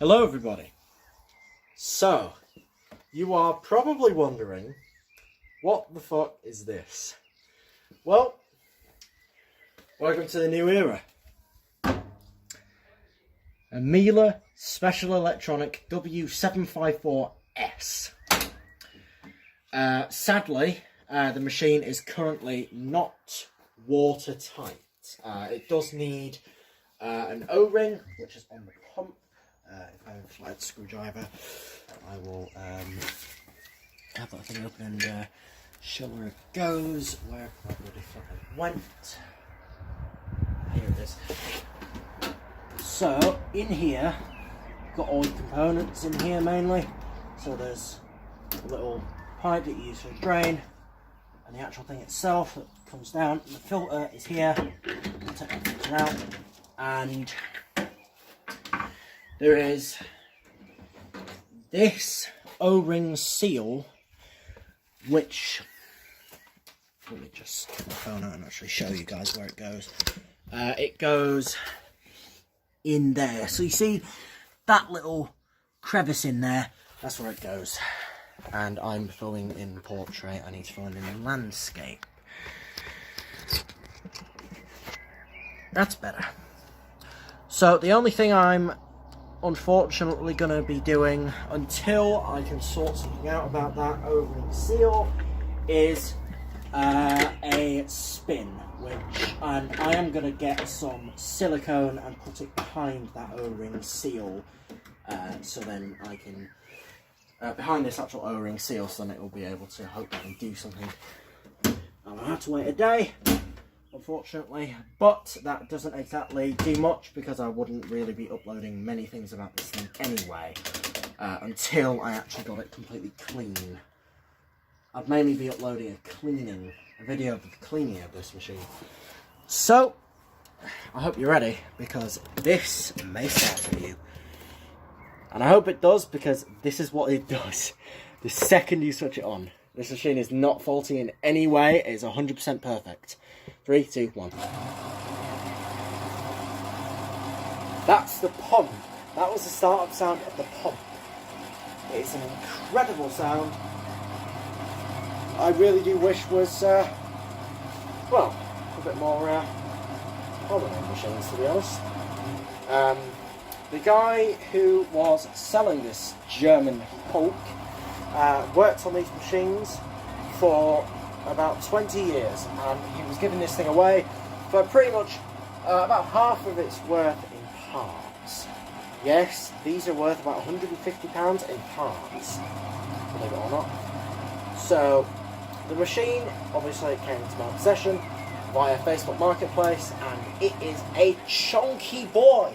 Hello everybody. So, you are probably wondering, what the fuck is this? Well, welcome to the new era. A Miele Special Electronic W754S. Sadly, the machine is currently not watertight. It does need an O-ring, which is on the pump. If I have a flat screwdriver, I will have that thing open and show where it goes, where my bloody fucking went. Here it is. So, in here, got all the components in here mainly. So there's a little pipe that you use for the drain, and the actual thing itself that comes down. And the filter is here. I'll take that filter out, and there is this O-ring seal, which, let me just get my phone out and actually show you guys where it goes. It goes in there. So you see that little crevice in there, that's where it goes. And I'm filming in portrait, I need to film in landscape. That's better. So the only thing I'm unfortunately going to be doing until I can sort something out about that O-ring seal is a spin, which I am going to get some silicone and put it behind that O-ring seal, so then I can behind this actual O-ring seal, so then it will be able to hopefully do something. I'll have to wait a day, unfortunately, but that doesn't exactly do much because I wouldn't really be uploading many things about this thing anyway, until I actually got it completely clean. I'd mainly be uploading a video of the cleaning of this machine. So, I hope you're ready, because this may startle you. And I hope it does, because this is what it does. The second you switch it on, this machine is not faulty in any way. It is 100% perfect. 3, 2, 1. That's the pump. That was the start-up sound of the pump. It's an incredible sound. I really do wish was, well, a bit more holiday machines, to be honest. The guy who was selling this German Hulk worked on these machines for about 20 years, and he was giving this thing away for pretty much about half of its worth in parts. Yes, these are worth about £150 in parts, believe it or not. So, the machine obviously came into my possession via Facebook Marketplace, and it is a chunky boy.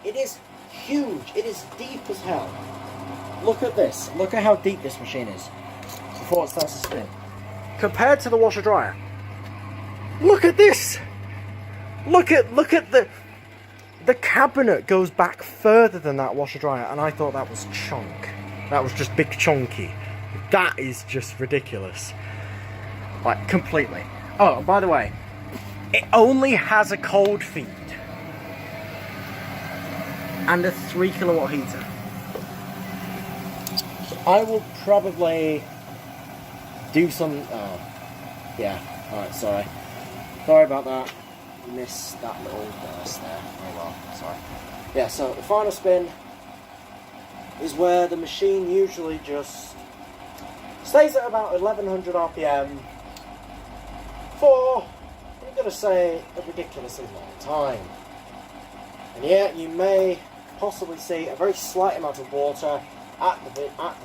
It is huge. It is deep as hell. Look at this. Look at how deep this machine is before it starts to spin. Compared to the washer dryer. Look at this. Look at the cabinet goes back further than that washer dryer, and I thought that was chunk. That was just big chunky. That is just ridiculous. Like, completely. Oh, by the way, it only has a cold feed and a 3 kilowatt heater. I will probably do some, yeah, alright, sorry about that, missed that little burst there, oh well, sorry. Yeah, so the final spin is where the machine usually just stays at about 1100 RPM for, I'm going to say, a ridiculously long time. And yet you may possibly see a very slight amount of water at the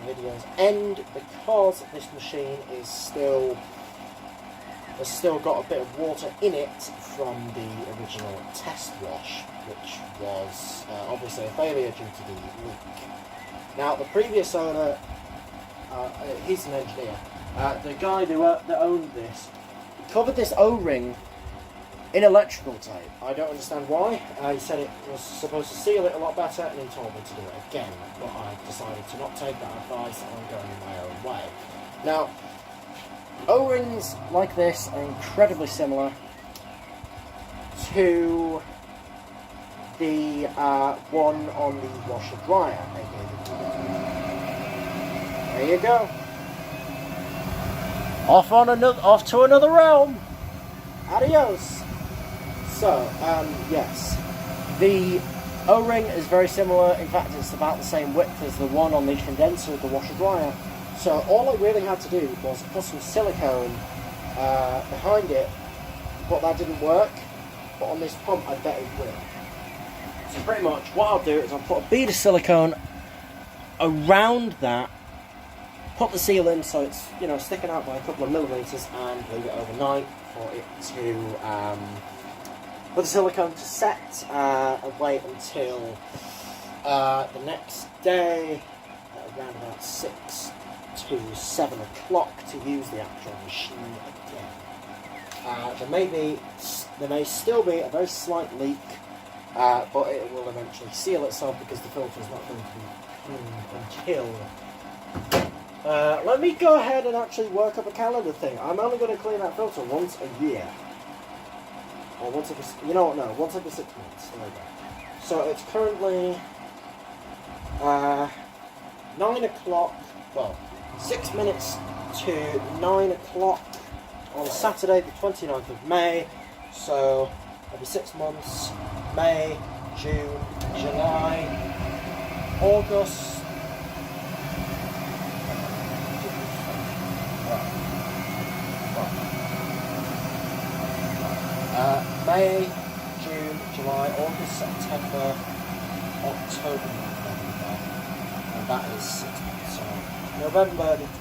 video's end, because this machine is has still got a bit of water in it from the original test wash, which was obviously a failure due to the leak. Now, the previous owner, he's an engineer, the guy that owned this, covered this O-ring in electrical tape. I don't understand why. He said it was supposed to seal it a lot better, and he told me to do it again, but I decided to not take that advice, and I'm going my own way. Now, O-rings like this are incredibly similar to the one on the washer dryer. There you go. Off to another realm. Adios. So, yes, the O-ring is very similar. In fact, it's about the same width as the one on the condenser of the washer dryer. So all I really had to do was put some silicone behind it, but that didn't work. But on this pump, I bet it will. So pretty much what I'll do is I'll put a bead of silicone around that, put the seal in so it's, you know, sticking out by a couple of millimeters, and leave it overnight for it to for the silicone to set, and wait until the next day at around about 6 to 7 o'clock to use the actual machine again. There may still be a very slight leak, but it will eventually seal itself because the filter is not going to be cleaned until. Let me go ahead and actually work up a calendar thing. I'm only going to clean that filter once a year. Or once every, you know what, no, once every 6 months. There we go. So it's currently 9 o'clock, well, 6 minutes to 9 o'clock on Saturday the 29th of May. So every 6 months, May, June, July, August, May, June, July, August, September, October, November, and that is 6 months. So November the 20th.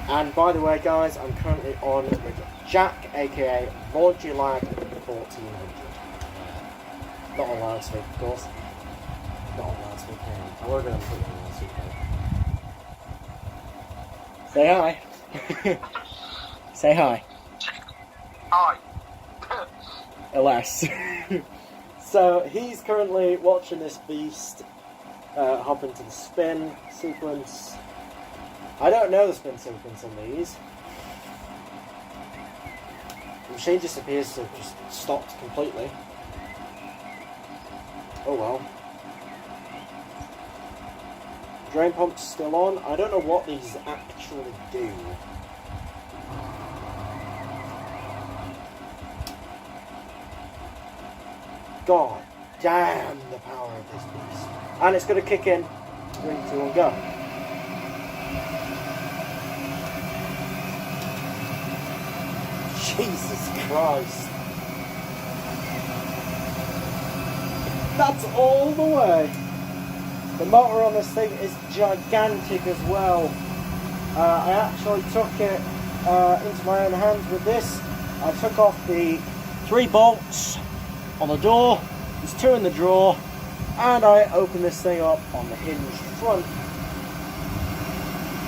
And by the way, guys, I'm currently on with Jack, aka Modulag 1400. Not on loudspeaker, of course. Not on loudspeaker. I won't go and put it on loudspeaker. Say hi. Say hi. Hi. Alas. So he's currently watching this beast hop into the spin sequence. I don't know the spin sequence on these. The machine just appears to have just stopped completely. Oh well. Drain pump's still on. I don't know what these actually do. God damn the power of this beast. And it's going to kick in. 3, 2, 1, go. Jesus Christ. That's all the way. The motor on this thing is gigantic as well. I actually took it into my own hands with this. I took off the 3 bolts on the door. There's 2 in the drawer. And I opened this thing up on the hinged front.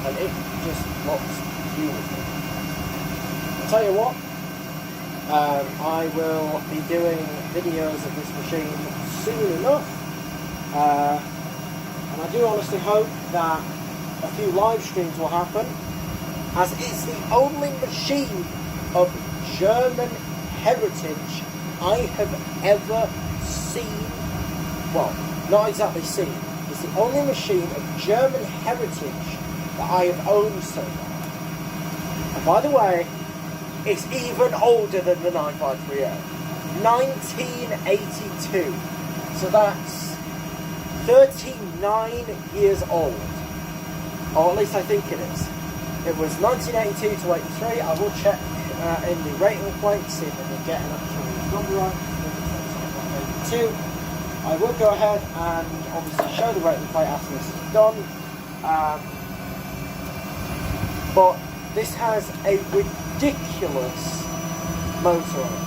And it just looks beautiful. I'll tell you what. I will be doing videos of this machine soon enough. And I do honestly hope that a few live streams will happen, as it's the only machine of German heritage I have ever seen. Well, not exactly seen. It's the only machine of German heritage that I have owned so far. And by the way, it's even older than the 9530. 1982. So that's 39 years old. Or at least I think it is. It was 1982 to 83. I will check in the rating plate, see if I can get an actual number right. 82. I will go ahead and obviously show the rating plate after this is done. But this has a ridiculous motor on it.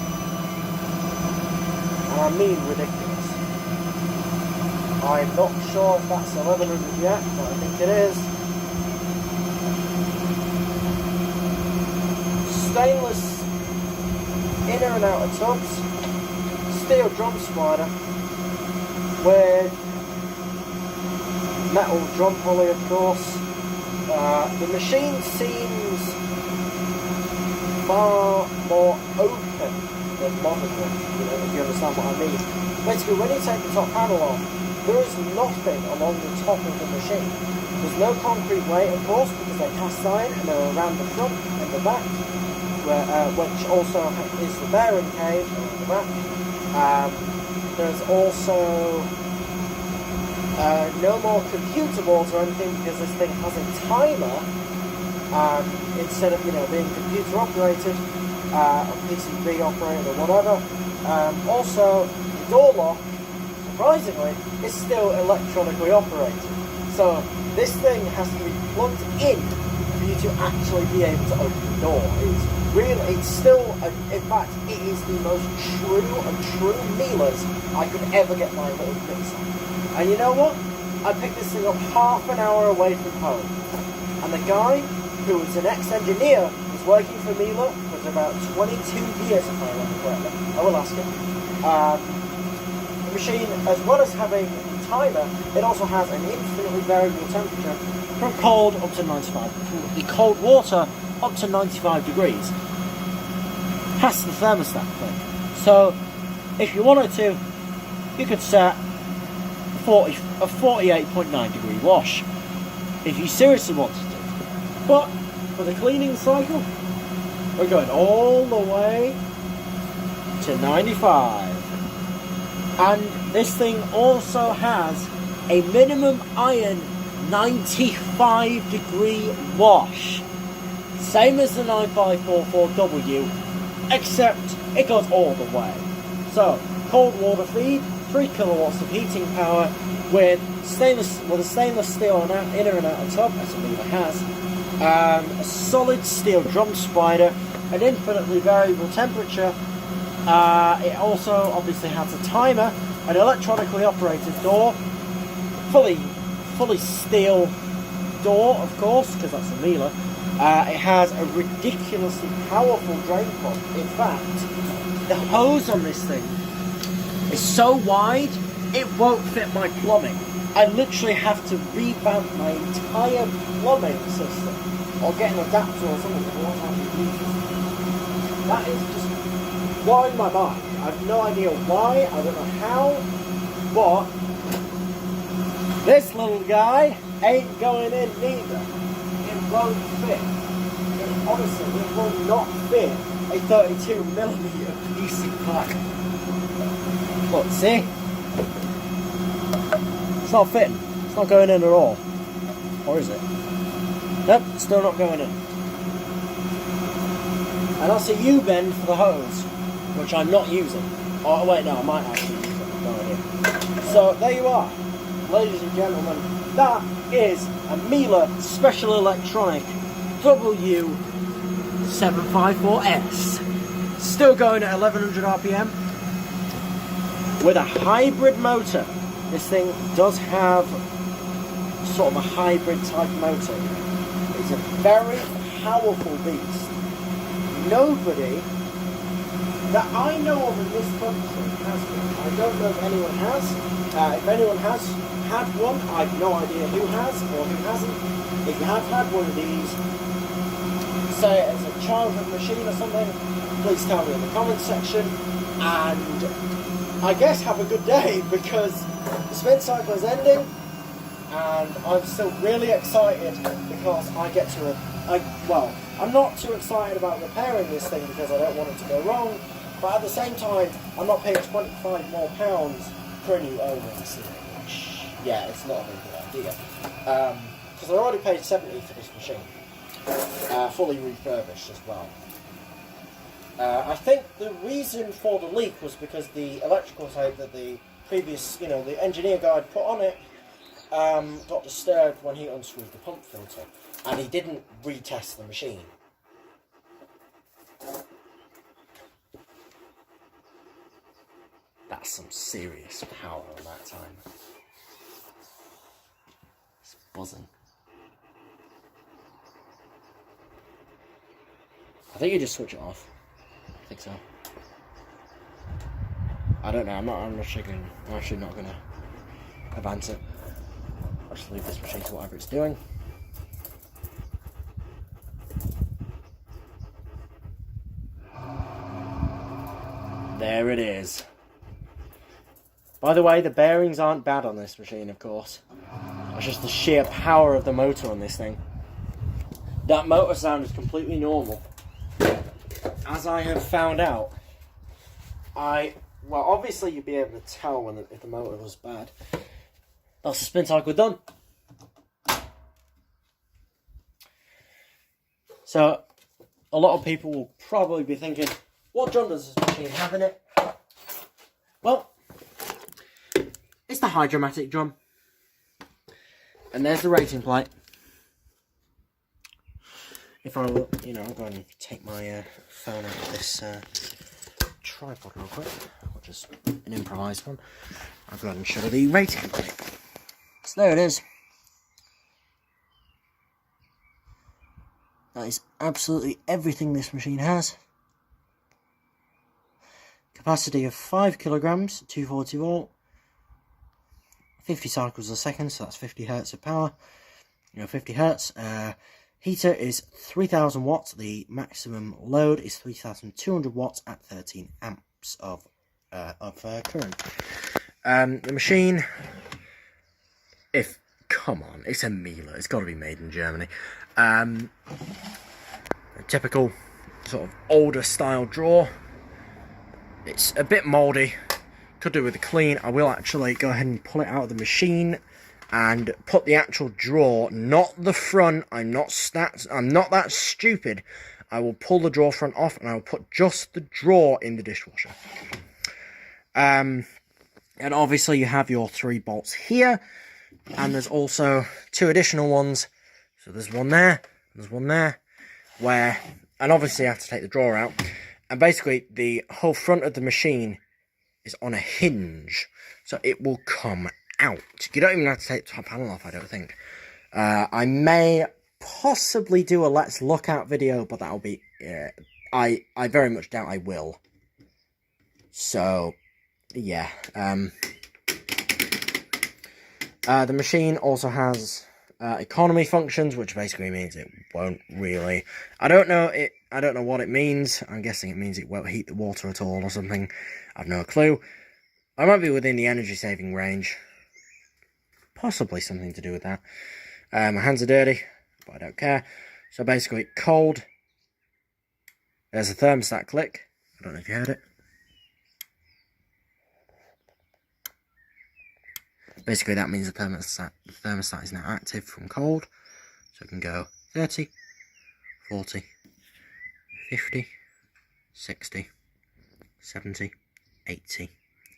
And I mean ridiculous. I'm not sure if that's 1100 yet, but I think it is. Stainless inner and outer tubs, steel drum slider with metal drum pulley, of course, The machine seems far more open than modern ones, if you understand what I mean. Basically, when you take the top panel off, there is nothing along the top of the machine. There's no concrete weight, of course, because they're cast iron and they're around the front and the back, which also is the bearing cage around the back. There's also no more computer boards or anything, because this thing has a timer instead of being computer operated or PCB operated or whatever. Also, the door lock, surprisingly, is still electronically operated. So this thing has to be plugged in for you to actually be able to open the door. It's still, in fact, it is the most true Miele's I could ever get my little mitts on. And you know what? I picked this thing up half an hour away from home. And the guy, who was an ex-engineer, was working for Miele for about 22 years, if I remember correctly. I will ask him. The machine, as well as having a timer, it also has an infinitely variable temperature from cold up to 95. From the cold water up to 95 degrees. Past the thermostat thing. So, if you wanted to, you could set a 48.9 degree wash if you seriously wanted to. But for the cleaning cycle, we're going all the way to 95. And this thing also has a minimum iron 95 degree wash. Same as the 9544W, except it goes all the way. So, cold water feed, 3 kilowatts of heating power with a stainless steel inner and outer tub, as Miele has, a solid steel drum spider, an infinitely variable temperature. It also obviously has a timer, an electronically operated door, fully steel door, of course, because that's a Miele. It has a ridiculously powerful drain pump. In fact, the hose on this thing is so wide, it won't fit my plumbing. I literally have to revamp my entire plumbing system, or get an adapter or something that won't actually use this. That is just blowing my mind. I have no idea why, I don't know how, but this little guy ain't going in neither. It won't fit. And honestly, it will not fit a 32mm piece of pipe. Look, see? It's not fitting. It's not going in at all. Or is it? Nope, still not going in. And that's a U-bend for the hose, which I'm not using. Oh wait, no, I might actually use it. No idea. So there you are, ladies and gentlemen. That is a Miele Special Electronic W754S. Still going at 1100 RPM with a hybrid motor. This thing does have sort of a hybrid type motor. It's a very powerful beast. Nobody that I know of in this country has one. I don't know if anyone has. If anyone has had one, I have no idea who has or who hasn't. If you have had one of these, say it as a childhood machine or something, please tell me in the comments section. And I guess have a good day, because the spin cycle is ending and I'm still really excited because I get to, well, I'm not too excited about repairing this thing because I don't want it to go wrong, but at the same time, I'm not paying £25 more for a new O-ring seat, which, yeah, it's not a very good idea. Because I already paid £70 for this machine, fully refurbished as well. I think the reason for the leak was because the electrical tape that the previous, the engineer guy put on it got disturbed when he unscrewed the pump filter, and he didn't retest the machine. That's some serious power on that timer. It's buzzing. I think you just switch it off. I think so. I don't know. I'm actually not going to advance it. I'll just leave this machine to whatever it's doing. there it is. By the way, the bearings aren't bad on this machine, of course. It's just the sheer power of the motor on this thing. That motor sound is completely normal. As I have found out, well, obviously you'd be able to tell if the motor was bad. That's the spin cycle done. So, a lot of people will probably be thinking, what drum does this machine have in it? Well, it's the Hydromatic drum. And there's the rating plate. If I will, I'll go ahead and take my phone out of this tripod real quick, or just an improvised one. I'll go ahead and show the rating plate. So there it is. That is absolutely everything this machine has. Capacity of 5 kilograms, 240 volt, 50 cycles a second, so that's 50 hertz of power. 50 hertz. Heater is 3000 watts. The maximum load is 3200 watts at 13 amps of current. The machine, come on, it's a Miele. It's got to be made in Germany. A typical sort of older style drawer. It's a bit mouldy. Could do with a clean. I will actually go ahead and pull it out of the machine and put the actual drawer, not the front. I'm not that stupid. I will pull the drawer front off and I will put just the drawer in the dishwasher. And obviously you have your 3 bolts here, and there's also 2 additional ones. So there's one there, there's one there, and obviously you have to take the drawer out. And basically the whole front of the machine is on a hinge, so it will come out. You don't even have to take the top panel off, I don't think. I may possibly do a let's look out video, but that'll be I very much doubt I will. So yeah, the machine also has economy functions, which basically means it won't really, I don't know what it means. I'm guessing it means it won't heat the water at all or something. I've no clue. I might be within the energy saving range. Possibly something to do with that. My hands are dirty, but I don't care. So basically, cold. There's a thermostat click. I don't know if you heard it. Basically, that means the thermostat is now active from cold. So it can go 30, 40, 50, 60, 70, 80,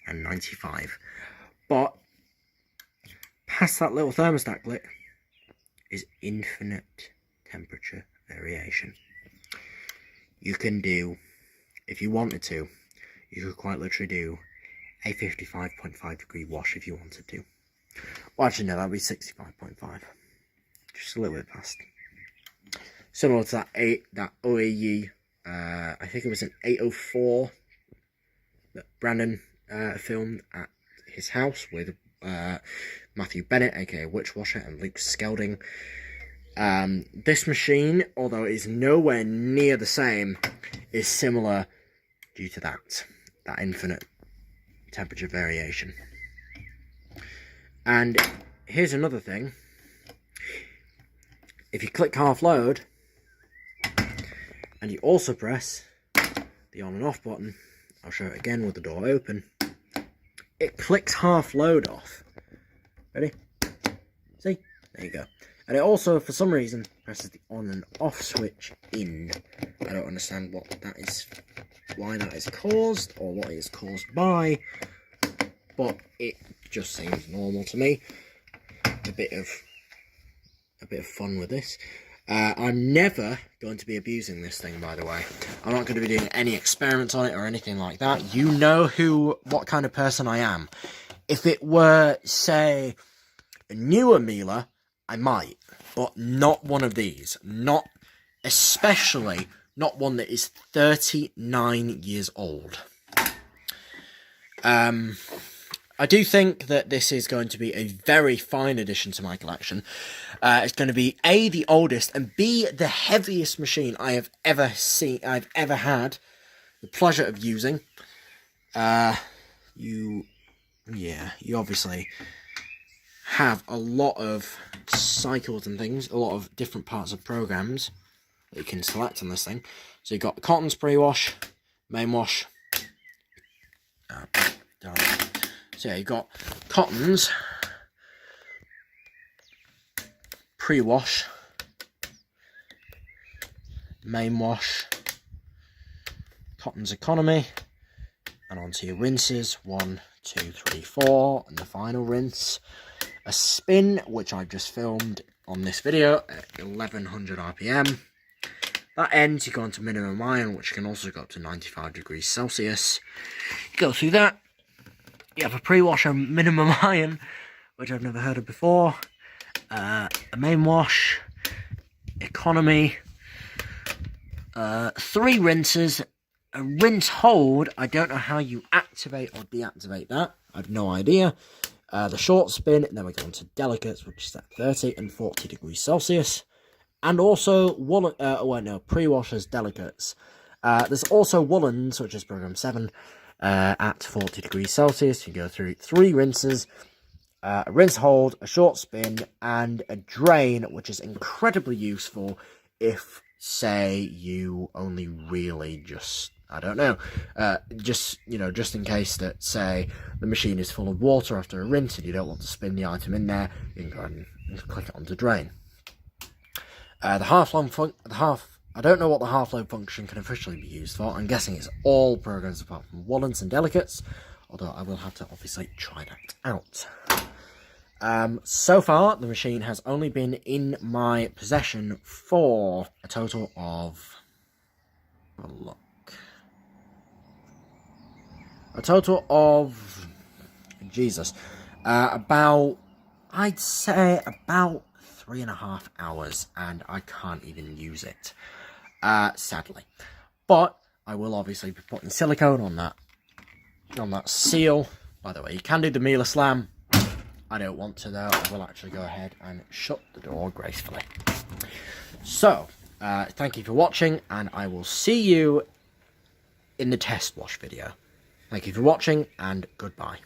and 95. But past that little thermostat click is infinite temperature variation. You can do, if you wanted to, you could quite literally do a 55.5 degree wash if you wanted to. Well, actually, no, that would be 65.5. Just a little bit past. Similar to that OAE, I think it was an 804 that Brandon filmed at his house with Matthew Bennett, aka Witchwasher, and Luke Skelding. This machine, although it is nowhere near the same, is similar due to that infinite temperature variation. And here's another thing. If you click half load, and you also press the on and off button, I'll show it again with the door open, it clicks half load off. Ready? See? There you go. And it also, for some reason, presses the on and off switch in. I don't understand what that is, why that is caused, or what it is caused by, but it just seems normal to me. A bit of fun with this. I'm never going to be abusing this thing, by the way. I'm not going to be doing any experiments on it or anything like that. You know what kind of person I am. If it were, say, a newer Miele, I might, but not one of these. Especially not one that is 39 years old. I do think that this is going to be a very fine addition to my collection. It's going to be A, the oldest, and B, the heaviest machine I have ever seen, I've ever had the pleasure of using. you obviously have a lot of cycles and things, a lot of different parts of programs that you can select on this thing. So you've got Cotton's pre-wash, main wash. So yeah, you've got Cotton's pre-wash, main wash, Cotton's economy, and onto your rinses, 1, 2, 3, 4, and the final rinse. A spin, which I've just filmed on this video at 1100 RPM. That ends, you go into minimum iron, which can also go up to 95 degrees Celsius. You go through that. You have a pre-wash and minimum iron, which I've never heard of before. A main wash, economy, 3 rinses, a rinse hold. I don't know how you activate or deactivate that. I have no idea. The short spin, and then we go on to delicates, which is at 30 and 40 degrees Celsius. And also, pre-washers, delicates. There's also woolens, which is program 7, at 40 degrees Celsius. You go through 3 rinses, a rinse hold, a short spin, and a drain, which is incredibly useful if, say, you only really just... I don't know, just in case that, say, the machine is full of water after a rinse and you don't want to spin the item in there, you can go ahead and click it onto drain. I don't know what the half-load function can officially be used for. I'm guessing it's all programs apart from woolens and delicates, although I will have to obviously try that out. So far, the machine has only been in my possession for a total of... have a look. A total of, I'd say about 3.5 hours, and I can't even use it, sadly. But I will obviously be putting silicone on that seal. By the way, you can do the Miele slam. I don't want to though. I will actually go ahead and shut the door gracefully. So, thank you for watching, and I will see you in the test wash video. Thank you for watching, and goodbye.